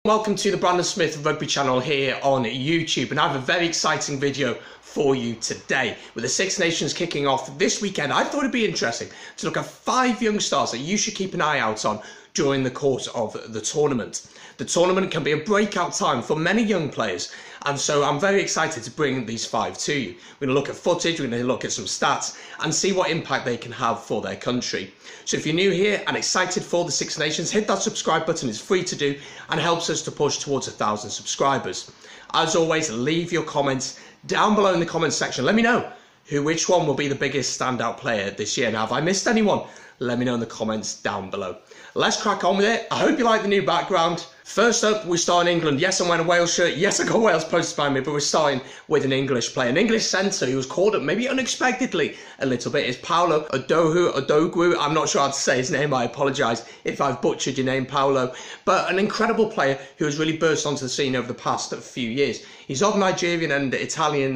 Welcome to the Brandon Smith Rugby channel here on YouTube, and I have a very exciting video for you today. With the Six Nations kicking off this weekend, I thought it'd be interesting to look at 5 young stars that you should keep an eye out on during the course of the tournament. The tournament can be a breakout time for many young players, and so I'm very excited to bring these 5 to you. We're going to look at footage, we're going to look at some stats and see what impact they can have for their country. So if you're new here and excited for the Six Nations, hit that subscribe button. It's free to do and helps us to push towards 1,000 subscribers. As always, leave your comments down below in the comments section. Let me know which one will be the biggest standout player this year. Now, have I missed anyone? Let me know in the comments down below. Let's crack on with it. I hope you like the new background. First up, we start in England. Yes, I'm wearing a Wales shirt. Yes, I got Wales posted by me, but we're starting with an English player. An English centre who was called up maybe unexpectedly a little bit is Paolo Odogwu. I'm not sure how to say his name. I apologise if I've butchered your name, Paolo. But an incredible player who has really burst onto the scene over the past few years. He's of Nigerian and Italian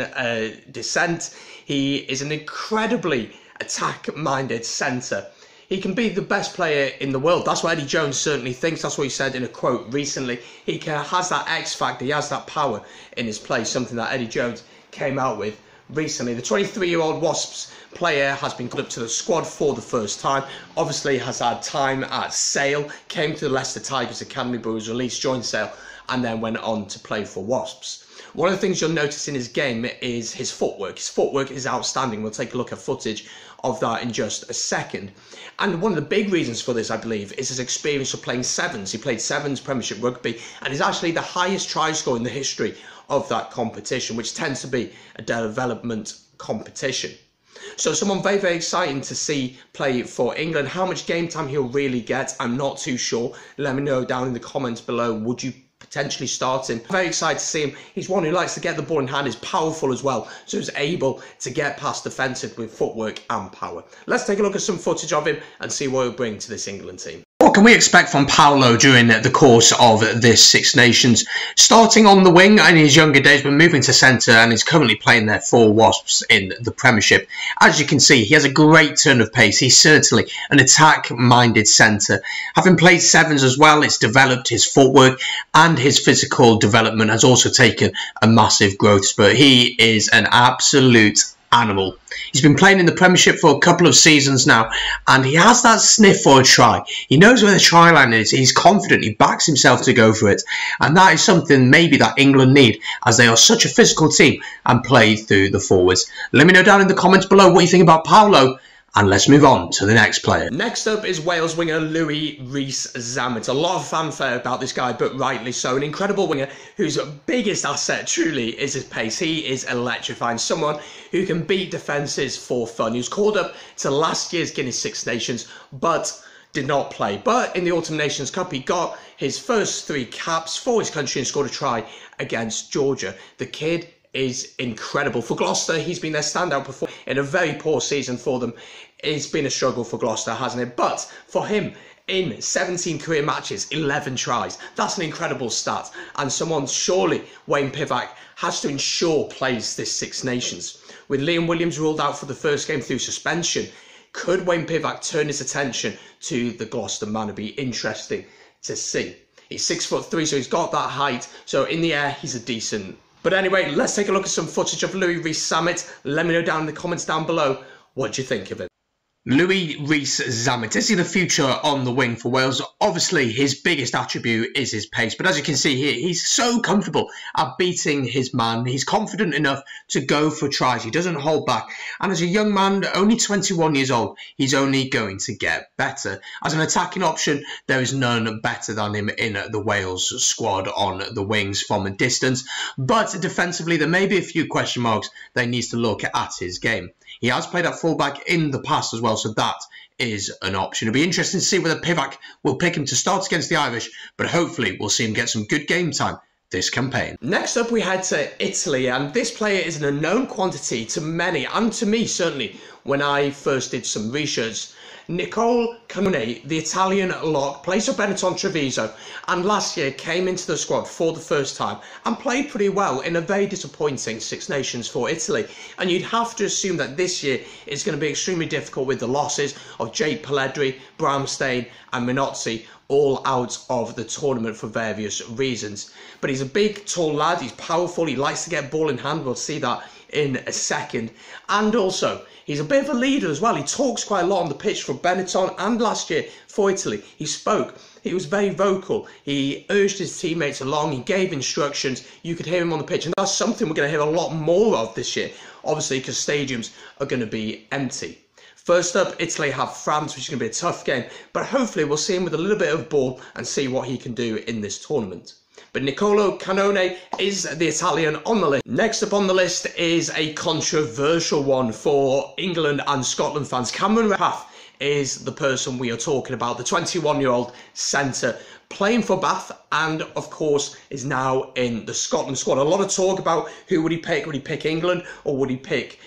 descent. He is an incredibly attack-minded centre. He can be the best player in the world. That's what Eddie Jones certainly thinks. That's what he said in a quote recently. He has that X factor. He has that power in his play, something that Eddie Jones came out with recently. The 23-year-old Wasps player has been called up to the squad for the first time. Obviously has had time at Sale, came to the Leicester Tigers Academy, but was released, joined Sale, and then went on to play for Wasps. One of the things you'll notice in his game is his footwork. His footwork is outstanding. We'll take a look at footage of that in just a second. And one of the big reasons for this, I believe, is his experience of playing sevens. He played sevens Premiership Rugby and is actually the highest try score in the history of that competition, which tends to be a development competition. So someone very, very exciting to see play for England. How much game time he'll really get, I'm not too sure. Let me know down in the comments below. Would you potentially start him? Very excited to see him. He's one who likes to get the ball in hand, is powerful as well, so he's able to get past defensive with footwork and power. Let's take a look at some footage of him and see what he'll bring to this England team. What can we expect from Paolo during the course of this Six Nations? Starting on the wing in his younger days, but moving to centre, and he's currently playing there for Wasps in the Premiership. As you can see, he has a great turn of pace. He's certainly an attack-minded centre. Having played sevens as well, it's developed his footwork, and his physical development has also taken a massive growth spurt. He is an absolute animal. He's been playing in the Premiership for a couple of seasons now, and he has that sniff for a try. He knows where the try line is. He's confident. He backs himself to go for it, and that is something maybe that England need, as they are such a physical team and play through the forwards. Let me know down in the comments below what you think about Paolo, and let's move on to the next player. Next up is Wales winger Louis Rees-Zammit. A lot of fanfare about this guy, but rightly so. An incredible winger whose biggest asset truly is his pace. He is electrifying. Someone who can beat defences for fun. He was called up to last year's Guinness Six Nations, but did not play. But in the Autumn Nations Cup, he got his first 3 caps for his country and scored a try against Georgia. The kid is incredible. For Gloucester, he's been their standout performer in a very poor season for them. It's been a struggle for Gloucester, hasn't it? But for him, in 17 career matches, 11 tries. That's an incredible stat. And someone, surely Wayne Pivac, has to ensure plays this Six Nations. With Liam Williams ruled out for the first game through suspension, could Wayne Pivac turn his attention to the Gloucester man? It'd be interesting to see. He's 6'3", so he's got that height. So in the air, he's a decent. But anyway, let's take a look at some footage of Louis Rees-Zammit. Let me know down in the comments down below what you think of it. Louis Rees-Zammit, is he the future on the wing for Wales? Obviously, his biggest attribute is his pace, but as you can see here, he's so comfortable at beating his man. He's confident enough to go for tries. He doesn't hold back. And as a young man, only 21 years old, he's only going to get better. As an attacking option, there is none better than him in the Wales squad on the wings from a distance. But defensively, there may be a few question marks that he needs to look at his game. He has played at fullback in the past as well, so that is an option. It'll be interesting to see whether Pivac will pick him to start against the Irish, but hopefully we'll see him get some good game time this campaign. Next up, we head to Italy, and this player is an unknown quantity to many, and to me certainly, when I first did some research. Nicole Canone, the Italian lock, plays for Benetton Treviso, and last year came into the squad for the first time and played pretty well in a very disappointing Six Nations for Italy. And you'd have to assume that this year is going to be extremely difficult with the losses of Jake Pelledri, Bramstein and Minozzi, all out of the tournament for various reasons. But he's a big, tall lad, he's powerful, he likes to get ball in hand, we'll see that in a second. And also, he's a bit of a leader as well. He talks quite a lot on the pitch for Benetton, and last year for Italy, he spoke. He was very vocal. He urged his teammates along, he gave instructions, you could hear him on the pitch, and that's something we're going to hear a lot more of this year, obviously because stadiums are going to be empty. First up, Italy have France, which is going to be a tough game, but hopefully we'll see him with a little bit of ball and see what he can do in this tournament. But Nicolo Canone is the Italian on the list. Next up on the list is a controversial one for England and Scotland fans. Cameron Redpath is the person we are talking about, the 21-year-old centre playing for Bath and, of course, is now in the Scotland squad. A lot of talk about who would he pick. Would he pick England or would he pick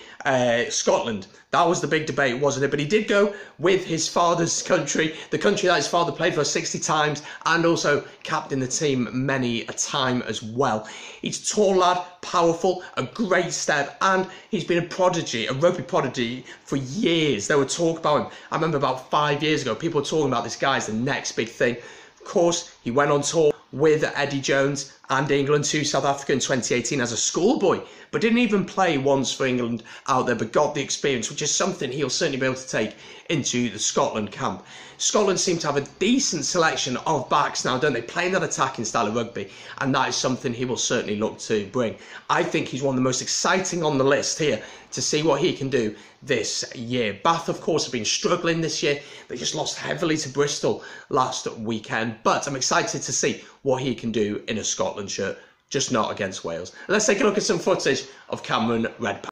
Scotland? That was the big debate, wasn't it? But he did go with his father's country, the country that his father played for 60 times and also captained the team many a time as well. He's a tall lad, powerful, a great step, and he's been a prodigy, a rugby prodigy for years. There were talk about him. I remember about 5 years ago, people were talking about this guy as the next big thing. Of course, he went on tour with Eddie Jones and England to South Africa in 2018 as a schoolboy, but didn't even play once for England out there, but got the experience, which is something he'll certainly be able to take into the Scotland camp. Scotland seem to have a decent selection of backs now, don't they? Playing that attacking style of rugby, and that is something he will certainly look to bring. I think he's one of the most exciting on the list here to see what he can do this year. Bath, of course, have been struggling this year. They just lost heavily to Bristol last weekend, but I'm excited to see what he can do in a Scotland shirt, just not against Wales. Let's take a look at some footage of Cameron Redpath.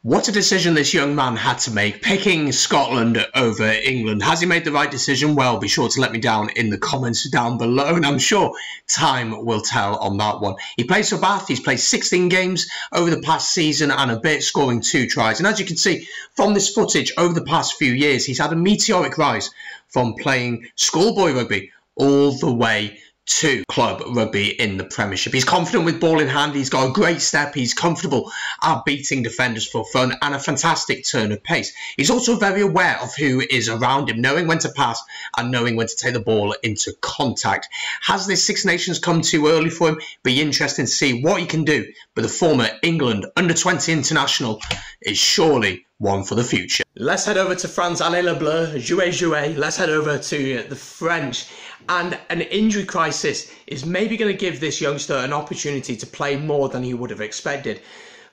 What a decision this young man had to make, picking Scotland over England. Has he made the right decision? Well, be sure to let me down in the comments down below, and I'm sure time will tell on that one. He plays for Bath. He's played 16 games over the past season and a bit, scoring 2 tries. And as you can see from this footage, over the past few years, he's had a meteoric rise from playing schoolboy rugby all the way to club rugby in the Premiership. He's confident with ball in hand, he's got a great step, he's comfortable at beating defenders for fun and a fantastic turn of pace. He's also very aware of who is around him, knowing when to pass and knowing when to take the ball into contact. Has this Six Nations come too early for him? Be interesting to see what he can do, but the former England under-20 international is surely one for the future. Let's head over to France. Allez le bleu, jouez, jouez. Let's head over to the French. And an injury crisis is maybe going to give this youngster an opportunity to play more than he would have expected.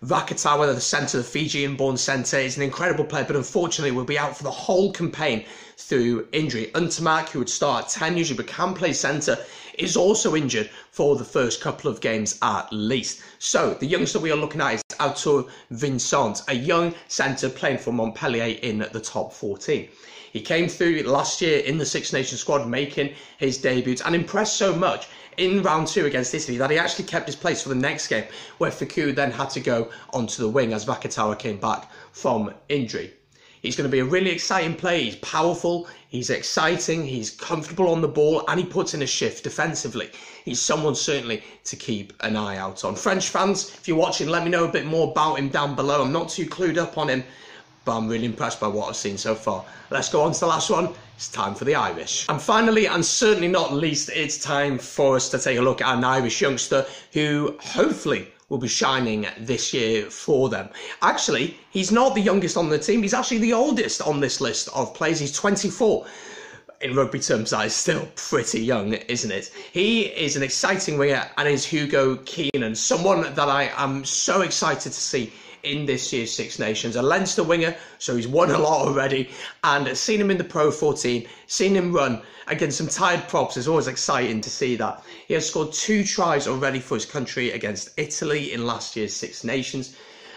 Vakatawa, the centre, the Fijian-born centre, is an incredible player, but unfortunately will be out for the whole campaign through injury. Untamak, who would start at 10 usually but can play centre, is also injured for the first couple of games at least. So the youngster we are looking at is Arthur Vincent, a young centre playing for Montpellier in the top 14. He came through last year in the Six Nations squad, making his debut and impressed so much in round 2 against Italy that he actually kept his place for the next game, where Faku then had to go onto the wing as Vakatawa came back from injury. He's going to be a really exciting player. He's powerful, he's exciting, he's comfortable on the ball, and he puts in a shift defensively. He's someone certainly to keep an eye out on. French fans, if you're watching, let me know a bit more about him down below. I'm not too clued up on him, but I'm really impressed by what I've seen so far. Let's go on to the last one. It's time for the Irish. And finally, and certainly not least, it's time for us to take a look at an Irish youngster who hopefully will be shining this year for them. Actually, he's not the youngest on the team. He's actually the oldest on this list of players. He's 24. In rugby terms, that is still pretty young, isn't it? He is an exciting winger and is Hugo Keenan, someone that I am so excited to see in this year's Six Nations. A Leinster winger, so he's won a lot already, and seen him in the Pro 14, seen him run against some tired props. It's always exciting to see that. He has scored 2 tries already for his country against Italy in last year's Six Nations,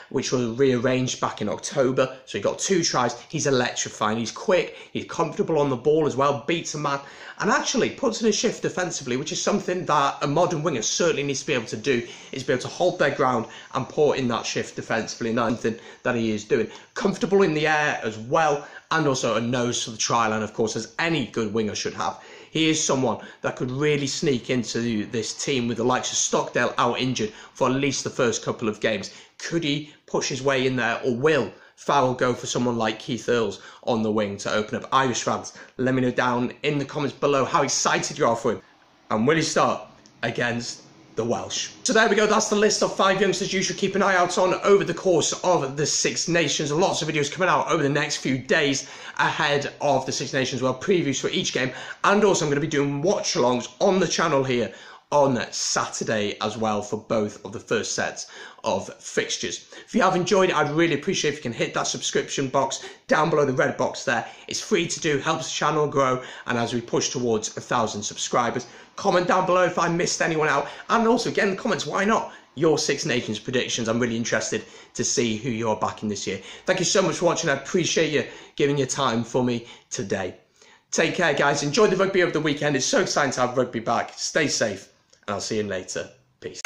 which was rearranged back in October. So he got 2 tries. He's electrifying. He's quick. He's comfortable on the ball as well. Beats a man. And actually puts in a shift defensively, which is something that a modern winger certainly needs to be able to do, is be able to hold their ground and put in that shift defensively. And that's something that he is doing. Comfortable in the air as well. and also a nose for the try line, of course, as any good winger should have. He is someone that could really sneak into this team with the likes of Stockdale out injured for at least the first couple of games. Could he push his way in there, or will Farrell go for someone like Keith Earls on the wing to open up? Irish fans, let me know down in the comments below how excited you are for him. And will he start against the Welsh? So there we go, that's the list of 5 youngsters you should keep an eye out on over the course of the Six Nations. Lots of videos coming out over the next few days ahead of the Six Nations World previews for each game, and also I'm going to be doing watch alongs on the channel here on Saturday as well for both of the first sets of fixtures. If you have enjoyed it, I'd really appreciate if you can hit that subscription box down below, the red box there. It's free to do, helps the channel grow, and as we push towards 1,000 subscribers. Comment down below if I missed anyone out, and also get in the comments, why not, your Six Nations predictions. I'm really interested to see who you're backing this year. Thank you so much for watching. I appreciate you giving your time for me today. Take care, guys. Enjoy the rugby over the weekend. It's so exciting to have rugby back. Stay safe, and I'll see you later. Peace.